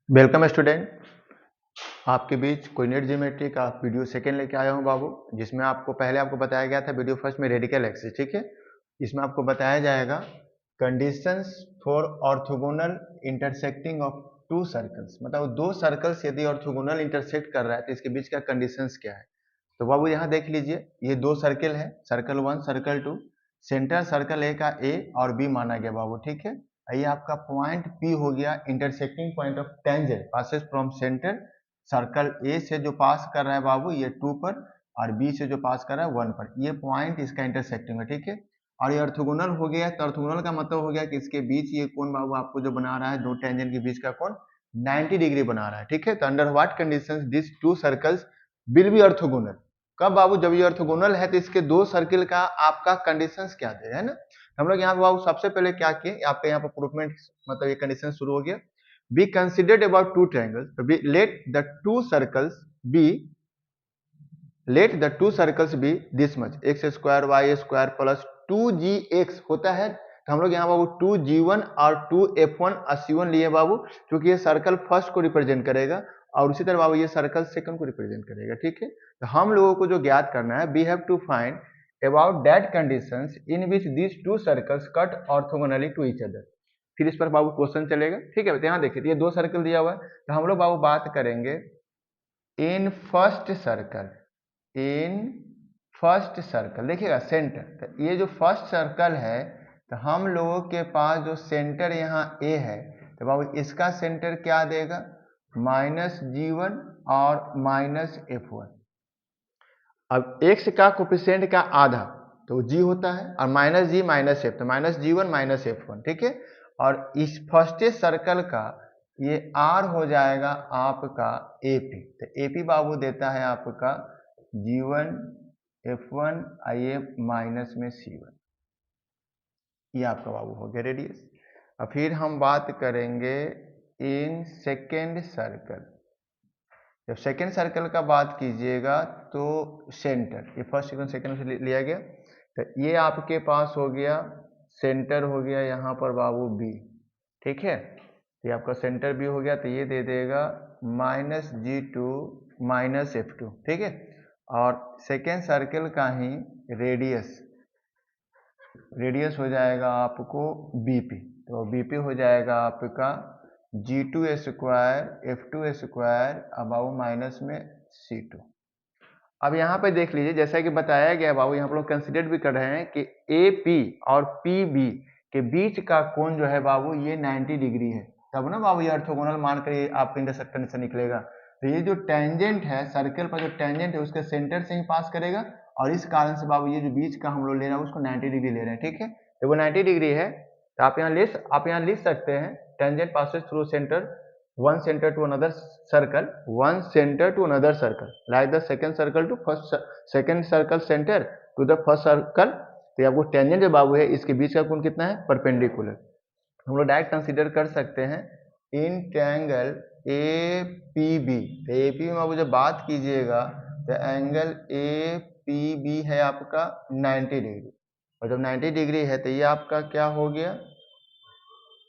Welcome student, आपके बीच coordinate geometry का video second लेके आया हूं बाबू, जिसमें आपको पहले आपको बताया गया था वीडियो फर्स्ट में रेडिकल एक्सिस, ठीक है। इसमें आपको बताया जाएगा conditions for orthogonal intersecting of to circles, मतलब दो सर्कल्स यदि ऑर्थोगोनल इंटरसेक्ट कर रहा है तो इसके बीच का कंडीशंस क्या है। तो बाबू यहाँ देख लीजिए, ये दो सर्कल है, circle 1 circle 2। Centre circle A का ए और बी माना गया बाबू, ठीक है। ये आपका पॉइंट P हो गया intersecting point of tangent passes from centre. Circle A से जो पास कर रहा है बाबू ये 2 पर, और बी से जो पास कर रहा है 1 पर, ये पॉइंट इसका इंटरसेक्टिंग है, ठीक है। और ये ऑर्थोगोनल हो गया, तो ऑर्थोगोनल का मतलब हो गया कि इसके बीच ये कोण बाबू आपको जो बना रहा है दो टेंजेंट के बीच का कोण 90 डिग्री बना रहा है, ठीक है। तो under what conditions this to circles will be orthogonal. कब बाबू? जब ये ऑर्थोगोनल है तो इसके दो सर्किल का आपका कंडीशंस क्या थे, है ना। हम लोग यहाँ पे बाबू सबसे पहले क्या किए, आपके यहाँ पर प्रूफमेंट मतलब ये कंडीशन शुरू हो गया। Be considered about two triangles, let the two circles be this much, x square y square plus 2gx होता है। तो हम लोग यहाँ बाबू 2g1 और 2f1 और c1 लिए बाबू, क्योंकि ये सर्कल फर्स्ट को रिप्रेजेंट करेगा और उसी तरह बाबू ये सर्कल सेकंड को रिप्रेजेंट करेगा, ठीक है। तो हम लोगों को जो ज्ञात करना है, we have to find about that conditions in which these two circles cut orthogonally to each other। फिर इस पर बाबू क्वेश्चन चलेगा, ठीक है। तो यहाँ देखिए ये दो सर्कल दिया हुआ है, तो हम लोग बाबू बात करेंगे इन फर्स्ट सर्कल, देखिएगा सेंटर। तो ये जो फर्स्ट सर्कल है, तो हम लोगों के पास जो सेंटर यहाँ ए है, तो बाबू इसका सेंटर क्या देगा, -g1 और -f1। अब x का कोफिशिएंट का आधा तो g होता है, और -g -f, तो -g1 -f1, ठीक है। और इस फर्स्ट सर्कल का ये r हो जाएगा आपका AP। तो AP बाबू देता है आपका g1 f1 ये माइनस में c1, ये आपका बाबू हो गया रेडियस। और फिर हम बात करेंगे इन सेकेंड सर्कल। जब सेकेंड सर्कल का बात कीजिएगा तो सेंटर, ये फर्स्ट सेकंड सेकंड से लिया गया, तो ये आपके पास हो गया सेंटर हो गया यहाँ पर बाबू B, ठीक है। ये आपका सेंटर B हो गया, तो ये दे देगा -g2 -f2, ठीक है। और सेकेंड सर्कल का ही रेडियस हो जाएगा आपको BP, तो BP हो जाएगा आपका g2 square f2 square about minus में c2। अब यहाँ पे देख लीजिए, जैसा कि बताया गया बाबू, यहाँ पर लोग कंसिडर भी कर रहे हैं कि AP और PB के बीच का कोण जो है बाबू ये 90 डिग्री है, तब ना बाबू ये ऑर्थोगोनल मान कर आपका इंटरसेक्टर से निकलेगा। तो ये जो टेंजेंट है, सर्कल पर जो टेंजेंट है उसके सेंटर से ही पास करेगा, और इस कारण से बाबू ये जो बीच का हम लोग ले रहे हैं उसको 90 डिग्री ले रहे हैं, ठीक है। तो वो 90 डिग्री है, तो आप यहाँ लिख सकते हैं tangent passes through centre, one center to another circle, like the second circle to second circle center to the first circle। तो आपको टेंजेंट जो बाबू है इसके बीच का कोण कितना है, परपेंडिकुलर। हम लोग डायरेक्ट कंसीडर कर सकते हैं इन ट्रायंगल APB। तो AP में बाबू जब बात कीजिएगा तो एंगल APB है आपका 90 डिग्री, और जब 90 डिग्री है तो ये आपका क्या हो गया,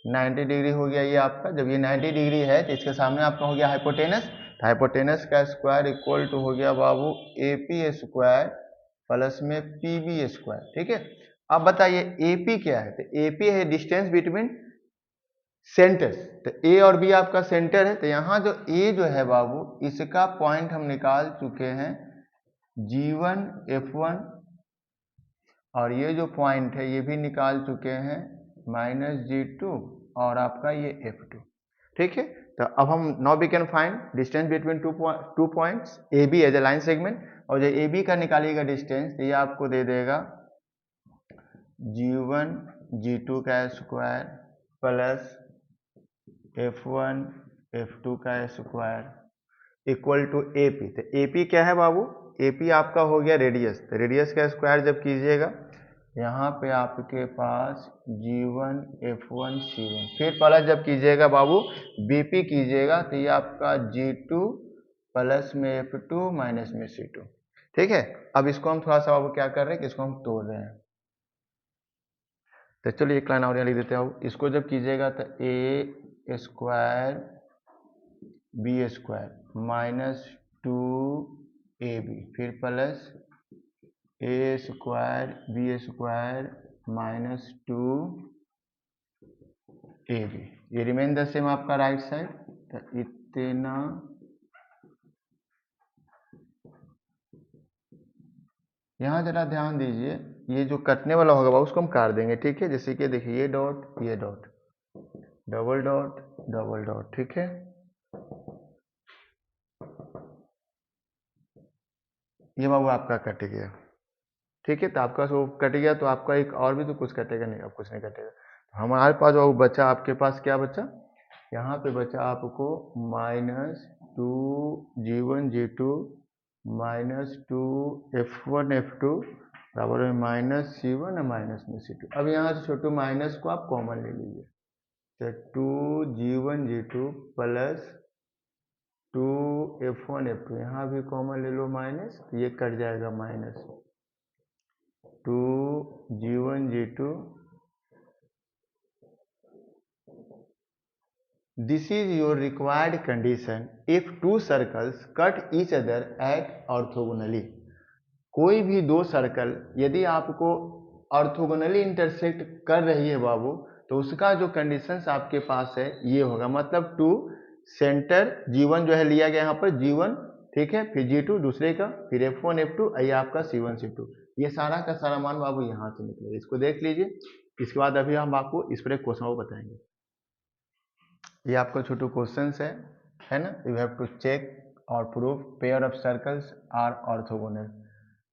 90 डिग्री हो गया ये आपका। जब ये 90 डिग्री है तो इसके सामने आपका हो गया हाइपोटेनस, तो हाइपोटेनस का स्क्वायर इक्वल टू हो गया बाबू AP स्क्वायर प्लस में PB स्क्वायर, ठीक है। अब बताइए AP क्या है, तो AP है डिस्टेंस बिटवीन सेंटर्स। तो A और B आपका सेंटर है, तो यहाँ जो A जो है बाबू इसका पॉइंट हम निकाल चुके हैं g1 f1, और ये जो पॉइंट है ये भी निकाल चुके हैं -g2 और आपका ये f2, ठीक है। तो अब हम now we can find distance between two points AB as a line segment, और जो AB का निकालिएगा डिस्टेंस तो ये आपको दे देगा g1 g2 का स्क्वायर प्लस f1 f2 का स्क्वायर इक्वल टू AP। तो AP क्या है बाबू, AP आपका हो गया रेडियस, तो रेडियस का स्क्वायर जब कीजिएगा यहाँ पे आपके पास g1 f1 c1, फिर प्लस जब कीजिएगा बाबू BP कीजिएगा तो ये आपका g2 प्लस में f2 माइनस में c2। ठीक है। अब इसको हम थोड़ा सा अब क्या कर रहे हैं कि इसको हम तोड़ रहे हैं। तो चलिए एक लाइन और यहाँ लिख देते हैं। इसको जब कीजिएगा तो A square B square minus 2ab फिर plus A square B square minus 2ab, ये रिमेन द सेम आपका राइट साइड। तो इतना यहाँ जरा ध्यान दीजिए, ये जो कटने वाला होगा उसको हम काट देंगे, ठीक है। जैसे कि देखिए ये डॉट ये dot, double dot double dot, ठीक है। ये बाबू आपका कट गया, ठीक है। तो आपका वो कट गया तो आपका एक और भी तो कुछ कटेगा नहीं, अब कुछ नहीं कटेगा। तो हमारे पास वो बचा, आपके पास क्या बचा, यहाँ पे बचा आपको -2g1g2 -2f1f2 बराबर में -c1 और माइनस में c2। अब यहाँ से छोटू माइनस को आप कॉमन ले लीजिए, तो 2g1g2 प्लस 2f1f2, यहाँ भी कॉमन ले लो माइनस, ये कट जाएगा minus 2g1g2। This is your required condition if two circles cut each other at orthogonally। कोई भी दो सर्कल यदि आपको ऑर्थोगोनली इंटरसेक्ट कर रही है बाबू, तो उसका जो कंडीशंस आपके पास है ये होगा, मतलब टू सेंटर G1 जो है लिया गया यहाँ पर G1, ठीक है, फिर G2 दूसरे का, फिर F1 F2, ये आपका C1 C2, ये सारा का सारा मान बाबू यहाँ से निकलेगा। इसको देख लीजिए, इसके बाद अभी हम आपको इस पर एक क्वेश्चन बताएंगे। ये आपका छोटू क्वेश्चन है ना। यू हैव टू चेक और prove pair of circles are orthogonal,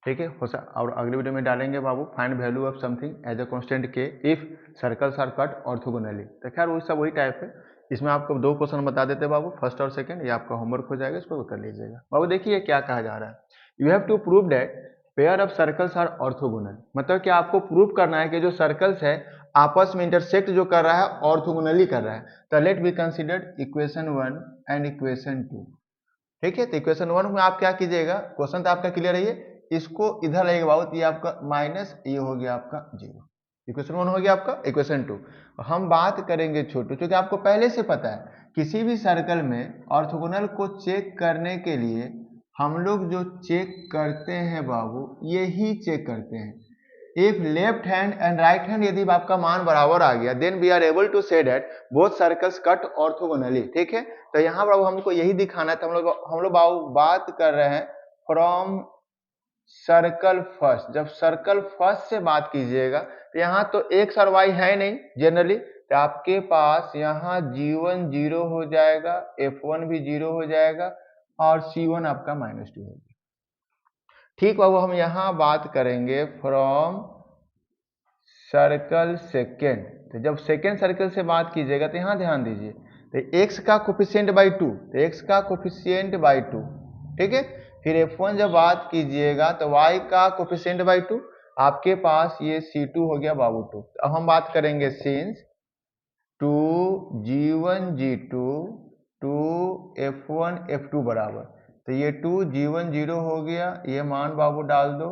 ठीक है। और अगले वीडियो में डालेंगे बाबू find value of something as a constant k if circles are cut orthogonally. तो खैर वो सब वही टाइप है। इसमें आपको दो क्वेश्चन बता देते हैं बाबू, फर्स्ट और सेकंड, ये आपका होमवर्क हो जाएगा, इसको कर लीजिएगा बाबू। देखिए क्या कहा जा रहा है, you have to prove that pair of circles are orthogonal, मतलब कि आपको प्रूव करना है कि जो सर्कल्स है आपस में इंटरसेक्ट जो कर रहा है ऑर्थोगोनली कर रहा है। तो let be considered equation 1 and equation 2, ठीक है। तो इक्वेशन 1 में आप क्या कीजिएगा, क्वेश्चन तो आपका क्लियर है, ये इसको इधर लगेगा बाबू, ये आपका माइनस, ये हो गया आपका 0। इक्वेशन 1 हो गया आपका। इक्वेशन 2 हम बात करेंगे छोटू, क्योंकि आपको पहले से पता है किसी भी सर्कल में ऑर्थोगोनल को चेक करने के लिए हम लोग जो चेक करते हैं बाबू, ये ही चेक करते हैं। If left hand and right hand यदि आपका मान बराबर आ गया, then we are able to say that both circles cut orthogonally, ठीक है। तो यहाँ पर हमको यही दिखाना है। तो हम लोग बात कर रहे हैं फ्रॉम सर्कल फर्स्ट। जब सर्कल फर्स्ट से बात कीजिएगा तो यहाँ तो एक्स और वाई है नहीं जनरली, तो आपके पास यहाँ G1 0 हो जाएगा, F1 भी 0 हो जाएगा और C1 आपका -2 होगा, ठीक है। वो हम यहाँ बात करेंगे फ्रॉम सर्कल सेकेंड। तो जब सेकेंड सर्कल से बात कीजिएगा तो यहाँ ध्यान दीजिए, तो x का कोफिशिएंट बाई 2, तो x का कोफिशिएंट बाई 2, ठीक है। फिर F1 जब बात कीजिएगा तो y का कोफिशिएंट बाई 2, आपके पास ये C2 हो गया बाबू 2। अब हम बात करेंगे since 2g1 g2 2f1 f2 बराबर, तो ये 2g1 0 हो गया, ये मान बाबू डाल दो,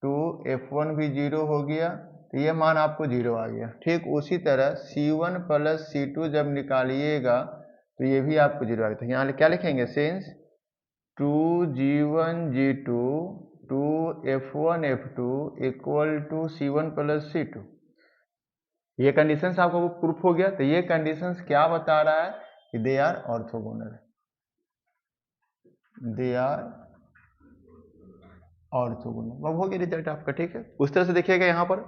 2f1 भी 0 हो गया, तो ये मान आपको 0 आ गया, ठीक। उसी तरह C1 प्लस C2 जब निकालिएगा तो ये भी आपको 0 आ गया। तो यहाँ क्या लिखेंगे, since 2g1 g2 2f1 f2 equal to C1 plus C2, ये कंडीशंस आपको प्रूफ हो गया। तो ये कंडीशंस क्या बता रहा है कि they are orthogonal, they are orthogonal. अब हो गया रिजल्ट आपका, ठीक है। उस तरह से देखिएगा यहाँ पर,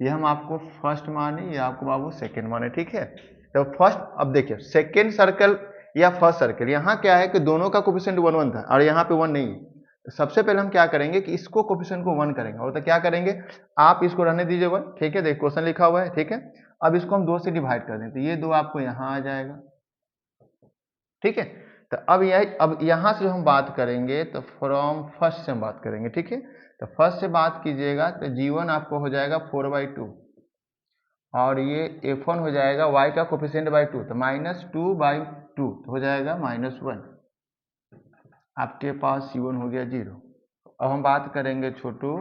ये हम आपको फर्स्ट माने, ये आपको बाबू सेकेंड माने, ठीक है। तो फर्स्ट, अब देखिए सेकेंड सर्कल या फर्स्ट सर्कल, यहाँ क्या है कि दोनों का कोफिशिएंट 1 1 था और यहाँ पे 1 नहीं है। तो सबसे पहले हम क्या करेंगे कि इसको कोफिशिएंट को 1 करेंगे, और तो क्या करेंगे, आप इसको रहने दीजिए 1, ठीक है। देखिए क्वेश्चन लिखा हुआ है, ठीक है। अब इसको हम 2 से डिवाइड कर दें, तो ये 2 आपको यहाँ आ जाएगा, ठीक है। तो अब यहाँ से हम बात करेंगे तो फ्रॉम फर्स्ट से हम बात करेंगे, ठीक है। तो फर्स्ट से बात कीजिएगा तो G1 आपको हो जाएगा 4/2 और ये F1 हो जाएगा y का कोफिशिएंट बाई 2, तो -2/2 हो जाएगा -1, आपके पास C1 हो गया 0। अब हम बात करेंगे छोटू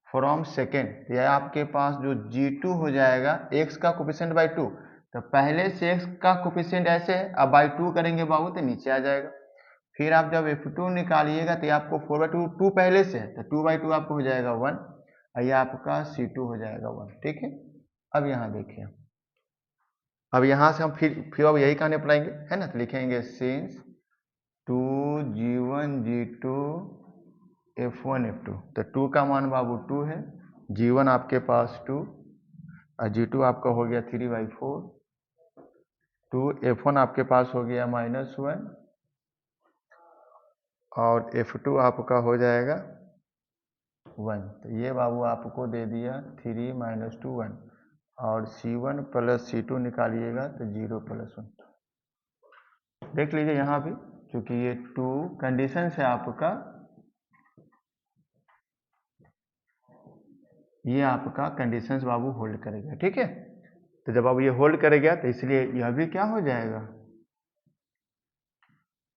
फ्रॉम सेकेंड, यह आपके पास जो G2 हो जाएगा x का कोफिशिएंट बाई 2, तो पहले से x का कोफिशिएंट ऐसे है, अब बाई 2 करेंगे बाबू तो नीचे आ जाएगा। फिर आप जब F2 निकालिएगा तो आपको 4/2 2 पहले से है तो 2/2 आपको हो जाएगा 1, और ये आपका C2 हो जाएगा 1। ठीक है, अब यहाँ देखिए, अब यहाँ से हम फिर अब यही कहानी अपनाएंगे, है ना, तो लिखेंगे since 2G1 G2 F1 F2, तो 2 का मान बाबू 2 है, G1 आपके पास 2 और G2 आपका हो गया 3/4, 2 F1 आपके पास हो गया -1 और F2 आपका हो जाएगा 1, तो ये बाबू आपको दे दिया 3 - 2 1, और C1 + C2 निकालिएगा तो 0 + 1। देख लीजिए यहाँ भी, क्योंकि ये 2 कंडीशन से आपका, ये आपका कंडीशंस बाबू होल्ड करेगा। ठीक है, तो जब अब ये होल्ड करेगा तो इसलिए यह भी क्या हो जाएगा,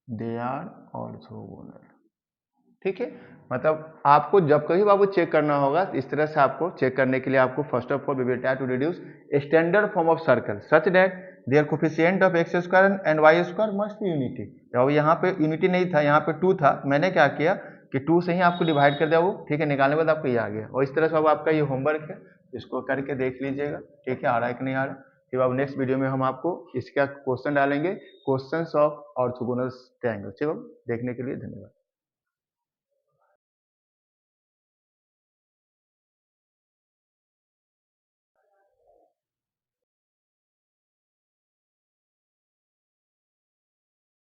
दे आर ऑर्थोगोनल। ठीक है, मतलब आपको जब कभी बाबू चेक करना होगा तो इस तरह से आपको चेक करने के लिए आपको first of all we will try to reduce standard form of circle such that their coefficient of x square and y square must be unity. अब यहाँ पे यूनिटी नहीं था, यहाँ पे 2 था, मैंने क्या किया कि 2 से ही आपको डिवाइड कर दिया वो, ठीक है, निकालने के बाद आपको ये आ गया। और इस तरह से अब आपका ये होमवर्क है, इसको करके देख लीजिएगा, ठीक है, आ रहा है कि नहीं आ रहा। फिर अब नेक्स्ट वीडियो में हम आपको इसका क्वेश्चन डालेंगे, क्वेश्चंस ऑफ ऑर्थोगोनल ट्रायंगल। चलो, देखने के लिए धन्यवाद।